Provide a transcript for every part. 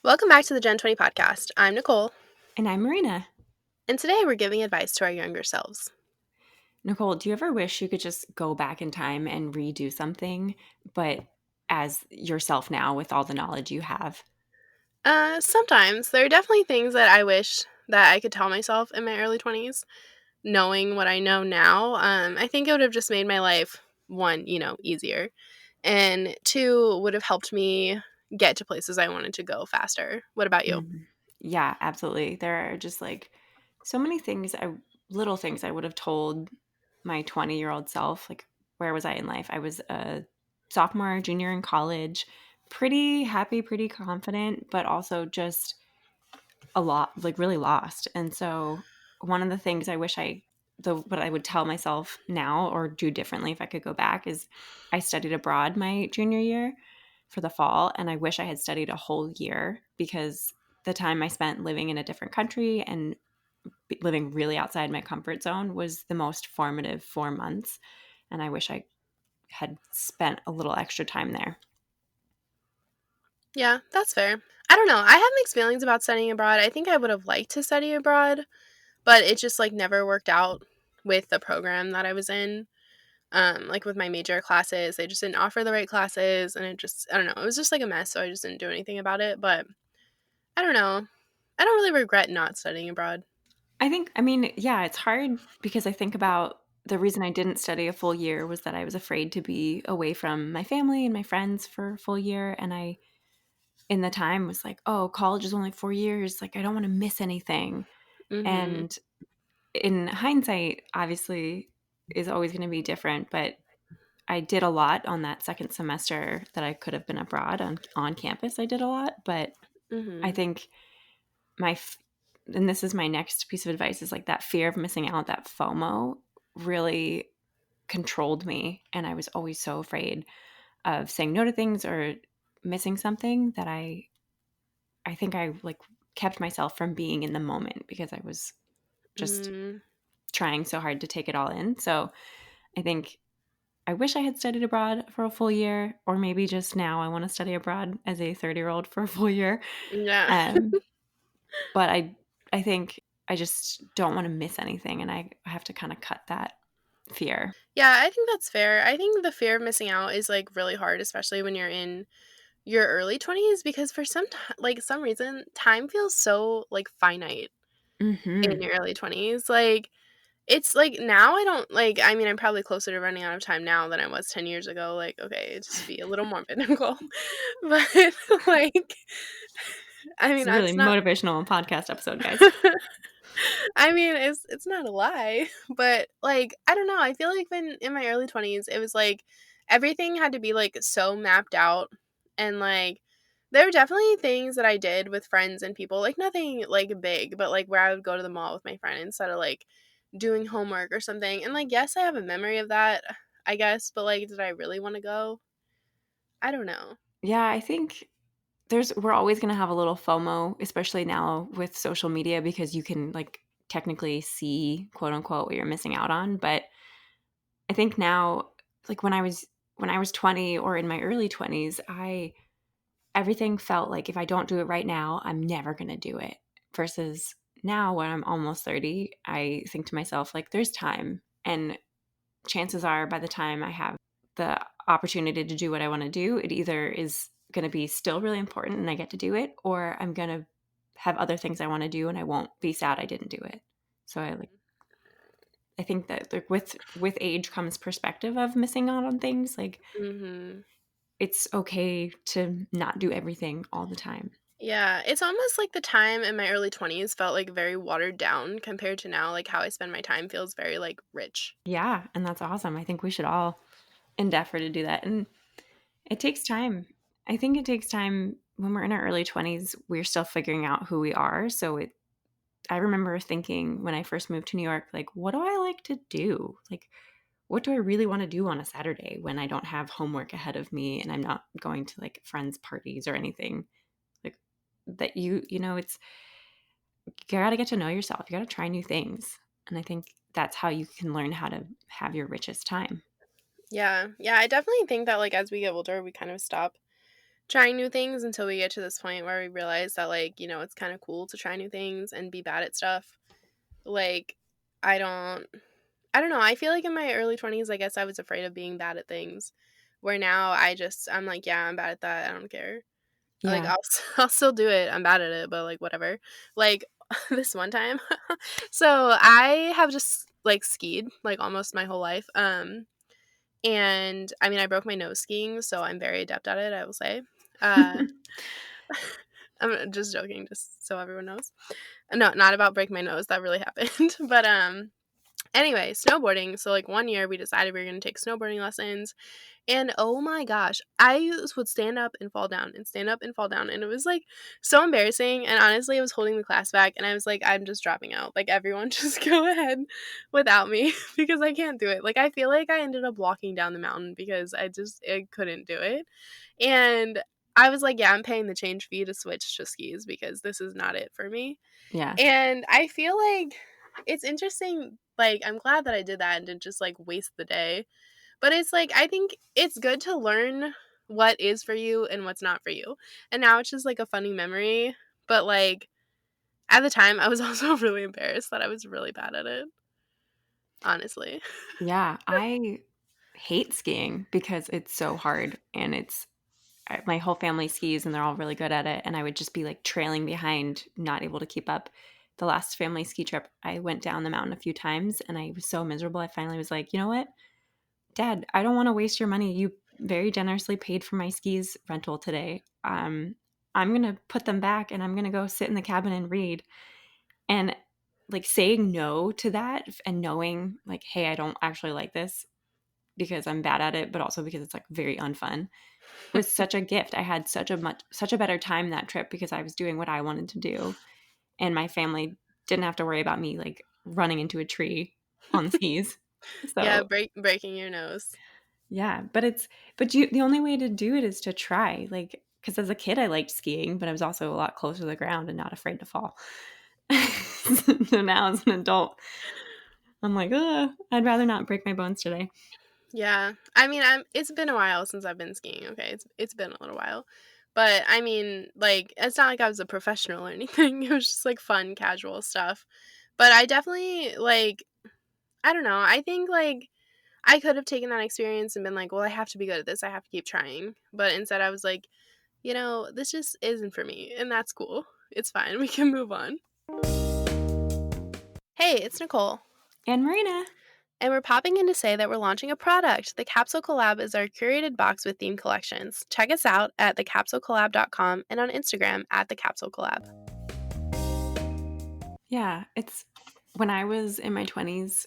Welcome back to the Gen 20 podcast. I'm Nicole, And I'm Marina. and today we're giving advice to our younger selves. Nicole, do you ever wish you could just go back in time and redo something, but as yourself now with all the knowledge you have? Sometimes there are definitely things that I wish that I could tell myself in my early 20s, knowing what I know now. I think it would have just made my life, one, easier, and two, would have helped me get to places I wanted to go faster. What about you? Mhm. Yeah, absolutely. There are just like so many things, little things I would have told my 20-year-old self. Like, where was I in life? I was a sophomore, junior in college, pretty happy, pretty confident, but also just a lot, like really lost. And so one of the things I wish what I would tell myself now or do differently if I could go back is I studied abroad my junior year for the fall. And I wish I had studied a whole year because the time I spent living in a different country and living really outside my comfort zone was the most formative 4 months. And I wish I had spent a little extra time there. Yeah, that's fair. I don't know. I have mixed feelings about studying abroad. I think I would have liked to study abroad, but it just like never worked out with the program that I was in. Like with my major classes, they just didn't offer the right classes, and I don't know, it was just like a mess, so I just didn't do anything about it. But I don't know. I don't really regret not studying abroad. I mean, yeah, it's hard because I think about the reason I didn't study a full year was that I was afraid to be away from my family and my friends for a full year. And in the time, was like, oh, college is only 4 years. Like, I don't want to miss anything. Mhm. And in hindsight, obviously, is always going to be different. But I did a lot on that second semester that I could have been abroad on campus. I did a lot. But I Mhm. think my and this is my next piece of advice is like that fear of missing out, that FOMO really controlled me, and I was always so afraid of saying no to things or missing something that I think I like kept myself from being in the moment because I was just Mm. trying so hard to take it all in. So I think I wish I had studied abroad for a full year, or maybe just now I want to study abroad as a 30-year-old for a full year. Yeah. um, But I think I just don't wanna miss anything, and I have to kinda cut that fear. Yeah, I think that's fair. I think the fear of missing out is like really hard, especially when you're in your early 20s, because for some reason time feels so like finite in Mhm. your early 20s. Like it's like now I don't like I mean, I'm probably closer to running out of time now than I was 10 years ago. Like, okay, just be a little more cynical. But like I It's mean, a really it's not motivational podcast episode, guys. I mean, it's not a lie, but like I don't know, I feel like when in my early 20s, it was like everything had to be like so mapped out, and like there were definitely things that I did with friends and people, like nothing like big, but like where I would go to the mall with my friend instead of like doing homework or something. And like yes, I have a memory of that, I guess, but like did I really want to go? I don't know. Yeah, I think we're always gonna have a little FOMO, especially now with social media because you can, like, technically see, quote, unquote, "what you're missing out on," but I think now, like, when I was 20 or in my early 20s, I everything felt like if I don't do it right now, I'm never going to do it. Versus now, when I'm almost 30, I think to myself, like, there's time. And chances are, by the time I have the opportunity to do what I want to do, it either is going to be still really important and I get to do it, or I'm going to have other things I want to do and I won't be sad I didn't do it. So I think that, like, with age comes perspective of missing out on things. Like, Mhm. it's okay to not do everything all the time. Yeah, it's almost like the time in my early 20s felt like very watered down compared to now. Like how I spend my time feels very like rich. Yeah, and that's awesome. I think we should all endeavor to do that, and it takes time. I think it takes time when we're in our early 20s, we're still figuring out who we are, so I remember thinking when I first moved to New York, like, "What do I like to do? Like, what do I really wanna do on a Saturday when I don't have homework ahead of me and I'm not going to, like, friends' parties or anything?" Like, that it's you gotta get to know yourself, you gotta try new things, and I think that's how you can learn how to have your richest time. Yeah. Yeah, I definitely think that like as we get older, we kind of stop trying new things until we get to this point where we realize that, like, it's kind of cool to try new things and be bad at stuff. Like, I don't I don't know. I feel like in my early 20s, I guess I was afraid of being bad at things. Where now I'm like, yeah, I'm bad at that. I don't care. Like, Yeah. I'll still do it. I'm bad at it, but like whatever. Like this one time. So, I have just like skied like almost my whole life. And I mean, I broke my nose skiing, so I'm very adept at it, I will say. Uh I'm just joking, just so everyone knows. No, not about break my nose. That really happened. But anyway, snowboarding. So like one year we decided we were going to take snowboarding lessons. And oh my gosh, would stand up and fall down and stand up and fall down. And it was like so embarrassing. And honestly, I was holding the class back and I was like, I'm just dropping out. Like, everyone just go ahead without me because I can't do it. Like, I feel like I ended up walking down the mountain because I couldn't do it. And I was like, yeah, I'm paying the change fee to switch to skis because this is not it for me. Yeah. And I feel like it's interesting. Like, I'm glad that I did that and didn't just like waste the day, but it's like, I think it's good to learn what is for you and what's not for you. And now it's just like a funny memory. But like at the time, I was also really embarrassed that I was really bad at it, honestly. Yeah. I hate skiing because it's so hard and my whole family skis and they're all really good at it. And I would just be like trailing behind, not able to keep up. The last family ski trip, I went down the mountain a few times and I was so miserable. I finally was like, you know what? Dad, I don't want to waste your money. You very generously paid for my skis rental today. I'm going to put them back and I'm going to go sit in the cabin and read. And like saying no to that and knowing like, hey, I don't actually like this because I'm bad at it, but also because it's like very unfun was such a gift. I had such a better time that trip because I was doing what I wanted to do and my family didn't have to worry about me like running into a tree on skis. Yeah, So, breaking your nose. yeah, but the only way to do it is to try. Like cuz as a kid I liked skiing, but I was also a lot closer to the ground and not afraid to fall. So now as an adult, I'm like, I'd rather not break my bones today." Yeah. I mean, it's been a while since I've been skiing, okay? It's been a little while. But I mean, like, it's not like I was a professional or anything. It was just like fun, casual stuff. But I definitely like, I don't know. I think like I could have taken that experience and been like, well, I have to be good at this. I have to keep trying. But instead I was like, this just isn't for me, and that's cool. It's fine. We can move on. Hey, it's Nicole. And Marina. And we're popping in to say that we're launching a product. The Capsule Collab is our curated box with theme collections. Check us out at thecapsulecollab.com and on Instagram at thecapsulecollab. Yeah, it's when I was in my 20s,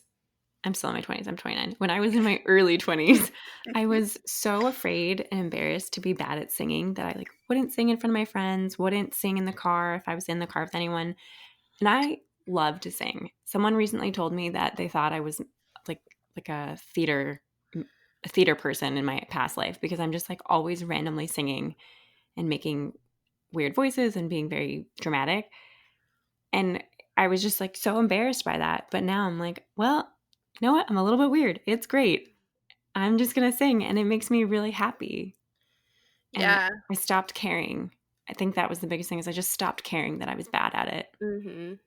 I'm still in my 20s, I'm 29. When I was in my early 20s, I was so afraid and embarrassed to be bad at singing that I like wouldn't sing in front of my friends, wouldn't sing in the car if I was in the car with anyone. And I love to sing. Someone recently told me that they thought I was like like a theater person in my past life because I'm just like always randomly singing and making weird voices and being very dramatic. And I was just like so embarrassed by that. But now I'm like, well, you know what? I'm a little bit weird. It's great. I'm just going to sing and it makes me really happy. And Yeah. I stopped caring. I think that was the biggest thing is I just stopped caring that I was bad at it. Mhm.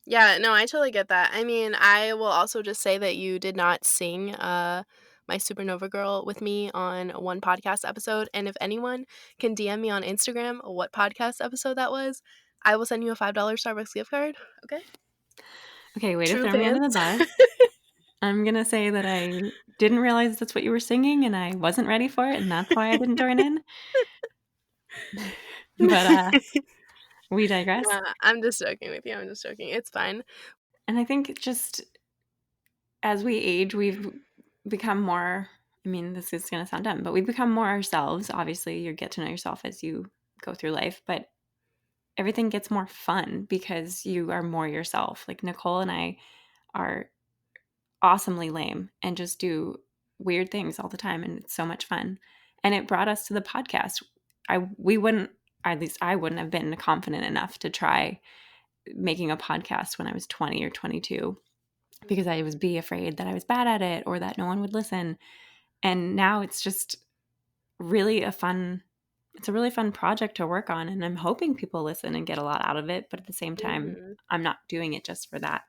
Yeah, no, I totally get that. I mean, I will also just say that you did not sing My Supernova Girl with me on one podcast episode, and if anyone can DM me on Instagram what podcast episode that was, I will send you a $5 Starbucks gift card. Okay? Okay, way to True throw me under the fans. bus. I'm going to say that I didn't realize that's what you were singing and I wasn't ready for it and that's why I didn't join in. But we digress. Yeah, I'm just joking with you. I'm just joking. It's fine. And I think just as we age, we've become more. I mean, this is going to sound dumb, but we've become more ourselves. Obviously, you get to know yourself as you go through life, but everything gets more fun because you are more yourself. Like Nicole and I are awesomely lame and just do weird things all the time, and it's so much fun. And it brought us to the podcast. We wouldn't, at least I wouldn't have been confident enough to try making a podcast when I was 20 or 22 because I was be afraid that I was bad at it or that no one would listen. And now it's just really a fun it's a really fun project to work on, and I'm hoping people listen and get a lot out of it, but at the same time, Mhm. I'm not doing it just for that.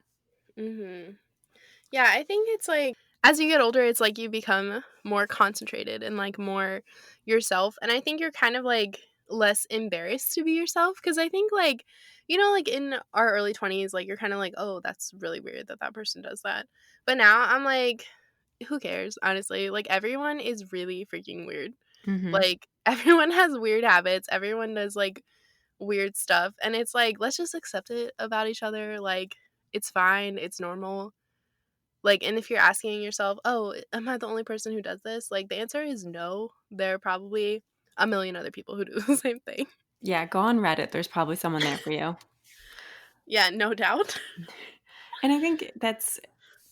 Mhm. Yeah, I think it's like as you get older, it's like you become more concentrated and like more yourself. And I think you're kind of like less embarrassed to be yourself because I think like, like in our early 20s, like you're kind of like, oh, that's really weird that that person does that. But now I'm like, who cares, honestly? Like everyone is really freaking weird. Mhm. Like everyone has weird habits, everyone does like weird stuff. And it's like, let's just accept it about each other. Like, it's fine, it's normal like, and if you're asking yourself, "Oh, am I the only person who does this?" Like, the answer is no. There are probably a million other people who do the same thing. Yeah, go on Reddit, there's probably someone there for you. Yeah, no doubt. And I think that's,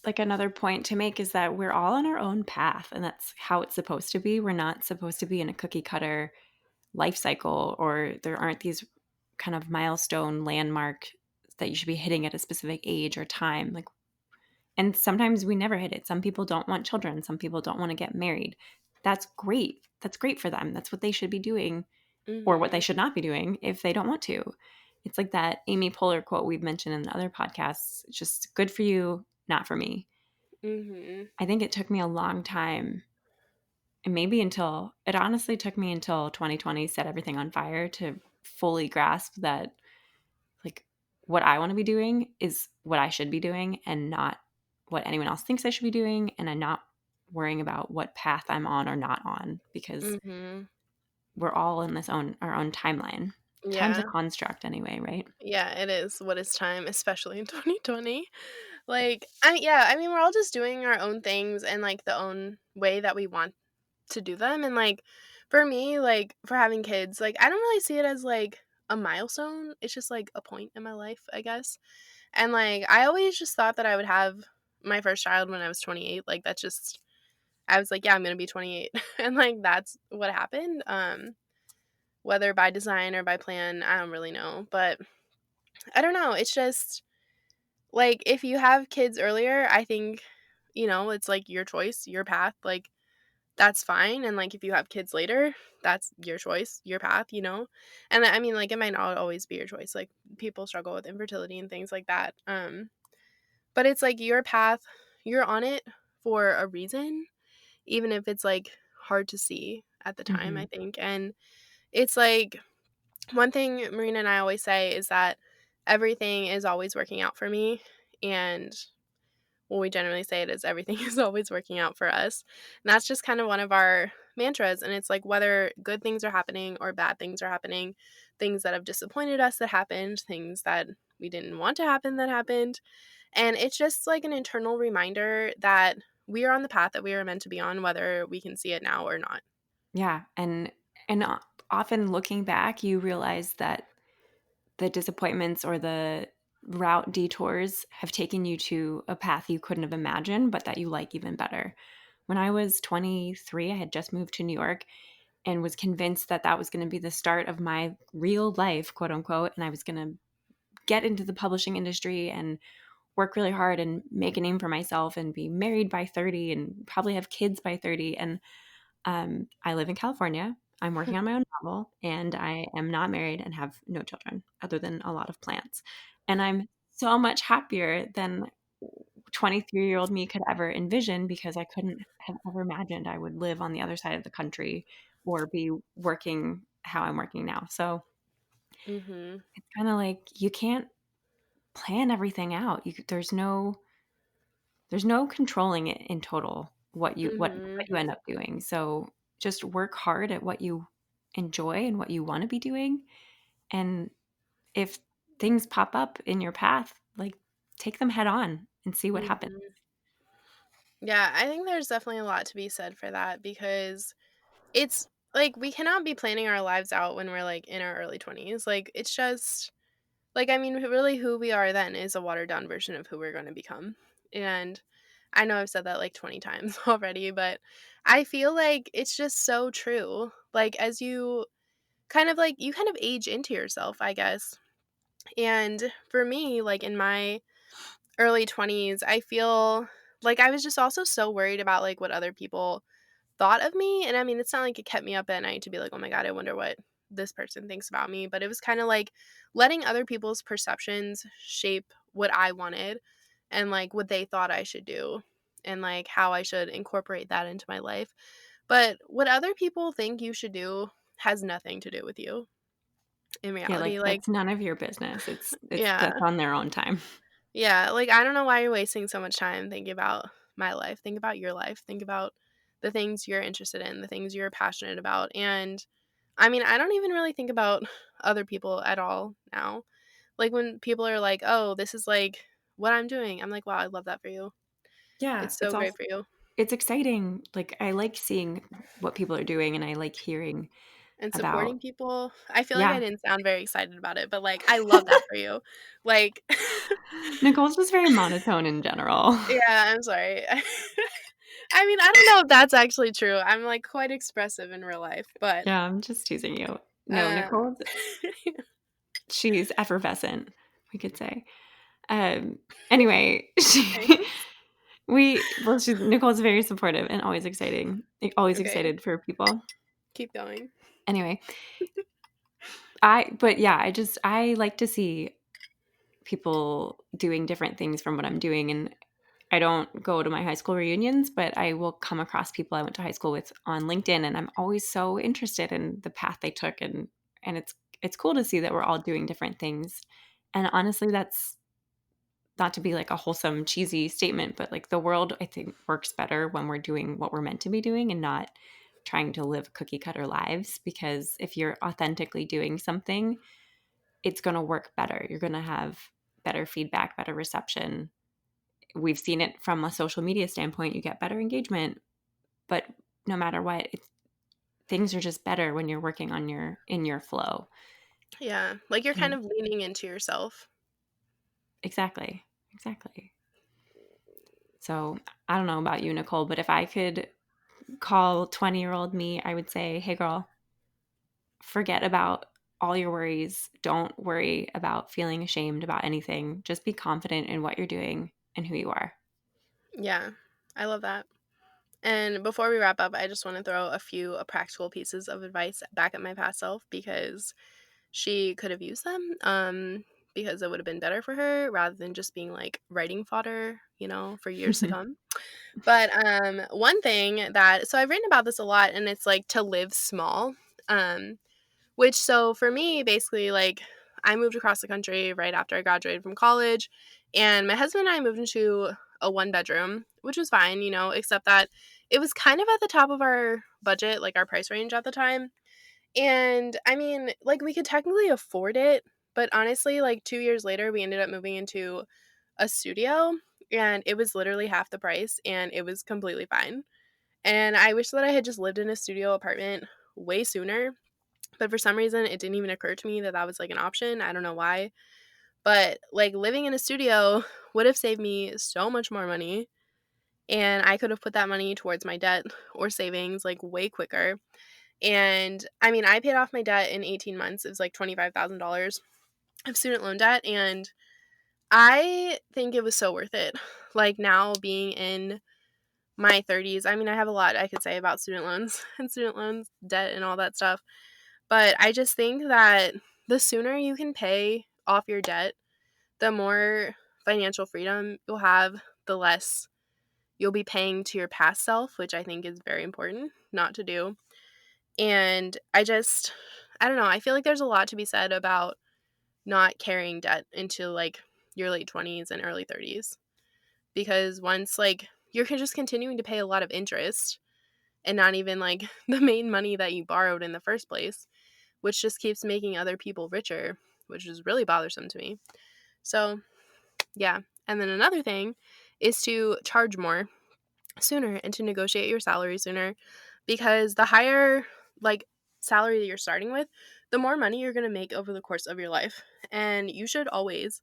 like, another point to make is that we're all on our own path, and that's how it's supposed to be. We're not supposed to be in a cookie cutter life cycle, or there aren't these kind of milestone landmark that you should be hitting at a specific age or time. Like, and sometimes we never hit it. Some people don't want children, some people don't want to get married. That's great. That's great for them. That's what they should be doing, or what they Mhm. should not be doing if they don't want to. It's like that Amy Poehler quote we've mentioned in other podcasts. It's just good for you, not for me. Mhm. I think it took me a long time, and maybe until it honestly took me until 2020 set everything on fire to fully grasp that, like, what I want to be doing is what I should be doing and not what anyone else thinks I should be doing. And I'm not worrying about what path I'm on or not on, because Mhm. we're all in our own timeline. Time's a Yeah. construct anyway, right? Yeah, it is. What is time, especially in 2020? Like, I mean, we're all just doing our own things and like the own way that we want to do them. And like for me, like for having kids, like I don't really see it as like a milestone. It's just like a point in my life, I guess. And, like, I always just thought that I would have my first child when I was 28, like, that's just I was like, "Yeah, I'm gonna be 28," and, like, that's what happened, whether by design or by plan, I don't really know, but I don't know, it's just, like, if you have kids earlier, I think, it's, like, your choice, your path, like, that's fine, and, like, if you have kids later, that's your choice, your path, and, I mean, like, it might not always be your choice, like, people struggle with infertility and things like that, but it's like your path, you're on it for a reason, even if it's like hard to see at the time, I Hmm. think. And it's like one thing Marina and I always say is that everything is always working out for me. And what we generally say it is everything is always working out for us. And that's just kind of one of our mantras. And it's like whether good things are happening or bad things are happening, things that have disappointed us that happened, things that we didn't want to happen that happened, and it's just like an internal reminder that we are on the path that we are meant to be on, whether we can see it now or not. Yeah. And often looking back, you realize that the disappointments or the route detours have taken you to a path you couldn't have imagined, but that you like even better. When I was 23, I had just moved to New York and was convinced that that was going to be the start of my real life, quote unquote. And I was going to get into the publishing industry and work really hard and make a name for myself and be married by 30 and probably have kids by 30. And I live in California. I'm working on my own novel, and I am not married and have no children other than a lot of plants. And I'm so much happier than 23-year-old me could ever envision, because I couldn't have ever imagined I would live on the other side of the country or be working how I'm working now. So Mhm. it's kind of like you can't plan everything out. There's no controlling it in total what Mhm. you end up doing. So just work hard at what you enjoy and what you want to be doing. And if things pop up in your path, like, take them head on and see what happens. Mhm. Yeah, I think there's definitely a lot to be said for that because it's like we cannot be planning our lives out when we're like in our early 20s. Like it's just like I mean really who we are then is a watered down version of who we're going to become. And I know I've said that like 20 times already, but I feel like it's just so true. Like as you kind of age into yourself, I guess. And for me, like in my early 20s, I feel like I was just also so worried about like what other people thought of me, and I mean, it's not like it kept me up at night to be like, "Oh my god, I wonder what this person thinks about me," but it was kinda like letting other people's perceptions shape what I wanted and, like, what they thought I should do and, like, how I should incorporate that into my life. But what other people think you should do has nothing to do with you in Yeah, like, reality, like that's none of your business. It's yeah. that's on their own time. Yeah, like, I don't know why you're wasting so much time thinking about my life. Think about your life. Think about the things you're interested in, the things you're passionate about, and, I mean, I don't even really think about other people at all now. Like, when people are like, "Oh, this is, like, what I'm doing," I'm like, "Wow, I love that for you. Yeah, It's so great for you." it's exciting. Like, I like seeing what people are doing, and I like hearing And supporting about people. I feel like I yeah. didn't sound very excited about it, but, like, I love that for you. Like Nicole's just very monotone in general. yeah, I'm sorry. I mean, I don't know if that's actually true. I'm, like, quite expressive in real life, but, Yeah, I'm just teasing you. No, um she's effervescent, we could say. Anyway, Thanks. she's Nicole's very supportive and always exciting, always Okay, excited for people. keep going. Anyway, but yeah, I like to see people doing different things from what I'm doing, and I don't go to my high school reunions, but I will come across people I went to high school with on LinkedIn, and I'm always so interested in the path they took, and it's cool to see that we're all doing different things. And honestly, that's not to be like a wholesome, cheesy statement, but like the world, I think, works better when we're doing what we're meant to be doing and not trying to live cookie cutter lives. Because if you're authentically doing something, it's going to work better. You're going to have better feedback, better reception. We've seen it from a social media standpoint. You get better engagement, but no matter what, things are just better when you're working on in your flow. Yeah, like, you're kind And of leaning into yourself. exactly, exactly. So I don't know about you, Nicole, but if I could call 20-year-old me, I would say, hey, girl, forget about all your worries. Don't worry about feeling ashamed about anything. Just be confident in what you're doing and who you are. Yeah, I love that. And before we wrap up, I just wanna throw a few, practical pieces of advice back at my past self because she could have used them, because it would have been better for her rather than just being, like, writing fodder, for years to come. But, one thing that so I've written about this a lot, and it's, like, to live small, um, which so for me, basically, like, I moved across the country right after I graduated from college, and my husband and I moved into a one-bedroom, which was fine, except that it was kind of at the top of our budget, like, our price range at the time, and, I mean, like, we could technically afford it, but honestly, like, 2 years later, we ended up moving into a studio, and it was literally half the price, and it was completely fine. And I wish that I had just lived in a studio apartment way sooner, but for some reason, it didn't even occur to me that that was, like, an option. I don't know why, but, like, living in a studio would have saved me so much more money, and I could have put that money towards my debt or savings, like, way quicker. And, I mean, I paid off my debt in 18 months. It was, like, $25,000 of student loan debt, and I think it was so worth it. Like, now being in my 30s, I mean, I have a lot I could say about student loans and student loans debt and all that stuff, but I just think that the sooner you can pay off your debt, the more financial freedom you'll have, the less you'll be paying to your past self, which I think is very important not to do. And I don't know, I feel like there's a lot to be said about not carrying debt into, like, your late 20s and early 30s, because once, like, you're just continuing to pay a lot of interest and not even, like, the main money that you borrowed in the first place, which just keeps making other people richer, which is really bothersome to me. So, yeah. And then another thing is to charge more sooner and to negotiate your salary sooner, because the higher, like, salary that you're starting with, the more money you're going to make over the course of your life. And you should always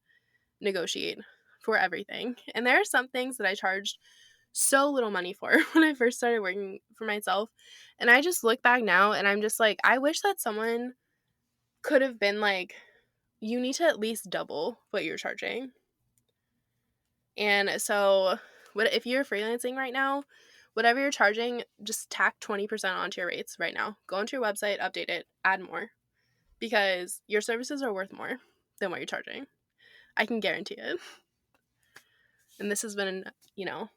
negotiate for everything. And there are some things that I charged so little money for when I first started working for myself. And I just look back now and I'm just like, I wish that someone could have been like, you need to at least double what you're charging. And so, what if you're freelancing right now? whatever you're charging, just tack 20% onto your rates right now. Go onto your website, update it, add more, because your services are worth more than what you're charging. I can guarantee it. And this has been,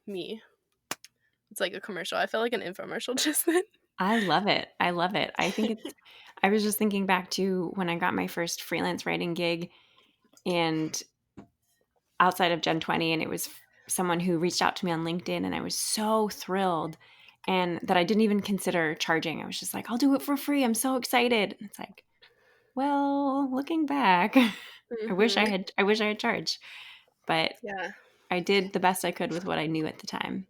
me. It's like a commercial. I felt like an infomercial just then. I love it. I love it. I think it's I was just thinking back to when I got my first freelance writing gig and outside of Gen 20, and it was someone who reached out to me on LinkedIn, and I was so thrilled, and that I didn't even consider charging. I was just like, "I'll do it for free. I'm so excited." And it's like, well, looking back, Mhm. I wish I had charged, but Yeah. I did the best I could with what I knew at the time.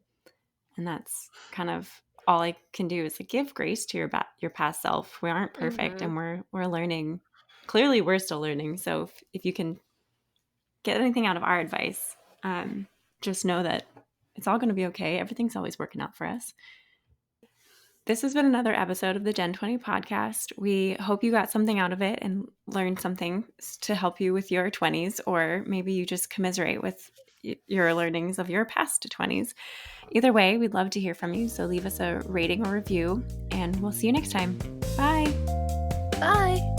And that's kind of all I can do is like give grace to your past self. We aren't perfect, Mhm. and we're learning. Clearly, we're still learning. So if you can get anything out of our advice, just know that it's all going to be okay. Everything's always working out for us. This has been another episode of the Gen 20 podcast. We hope you got something out of it and learned something to help you with your 20s, or maybe you just commiserate with your learnings of your past 20s. Either way, we'd love to hear from you. So leave us a rating or review, and we'll see you next time. Bye. Bye.